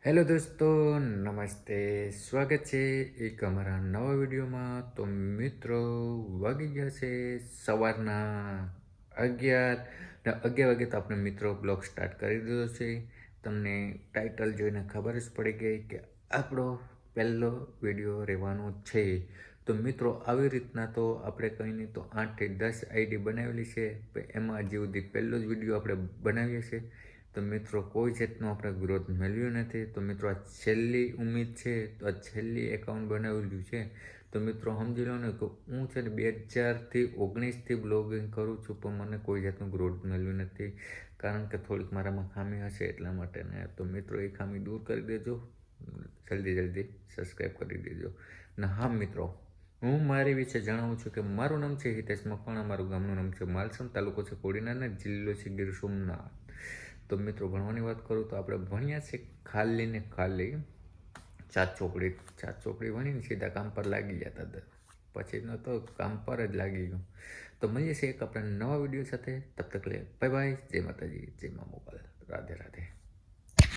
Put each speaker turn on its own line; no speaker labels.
Hello દોસ્તો, નમસ્તે. સ્વાગત છે એક અમારા નવા વિડીયોમાં. તો મિત્રો, વાગી ગયા છે સવારના 11 વાગે. તો આપણે મિત્રો બ્લોગ સ્ટાર્ટ કરી દીધો છે. તમને ટાઇટલ જોઈને ખબર જ પડી ગઈ કે આપણો પહેલો વિડીયો રહેવાનો છે. તો મિત્રો, આવી રીતના તો આપણે કંઈ નહીં તો 8 થી 10 આઈડી બનાવેલી છે. એમાં હજી સુધી પહેલો જ વિડીયો આપણે બનાવીએ છીએ. તો મિત્રો, કોઈ જાતનો આપણે ગ્રોથ મેળવ્યો નથી. તો મિત્રો, આ છેલ્લી ઉમ્મીદ છે. તો આ છેલ્લી એકાઉન્ટ બનાવેલું છે. તો મિત્રો, સમજી લો ને કે હું છે ને 2019થી બ્લોગિંગ કરું છું, પણ મને કોઈ જાતનું ગ્રોથ મેળવ્યું નથી. કારણ કે થોડીક મારામાં ખામી હશે એટલા માટે ને. તો મિત્રો, એ ખામી દૂર કરી દેજો. જલ્દી સબસ્ક્રાઈબ કરી દેજો. ને હા મિત્રો, હું મારી વિશે જણાવું છું કે મારું નામ છે હિતેશ મકવાણા. મારું ગામનું નામ છે માલસમ, તાલુકો છે કોડીનાર, જિલ્લો છે ગીર સોમનાથ. તો મિત્રો, ભણવાની વાત કરું તો આપણે ભણ્યા છે ખાલી ચાર ચોપડી ભણીને સીધા કામ પર લાગી જતા હતા. પછી ન તો કામ પર જ લાગી ગયું. તો મળીએ છીએ એક આપણે નવા વિડીયો સાથે. તબ તક લે બાય બાય. જય માતાજી, જય મા મોગલ. રાધે રાધે.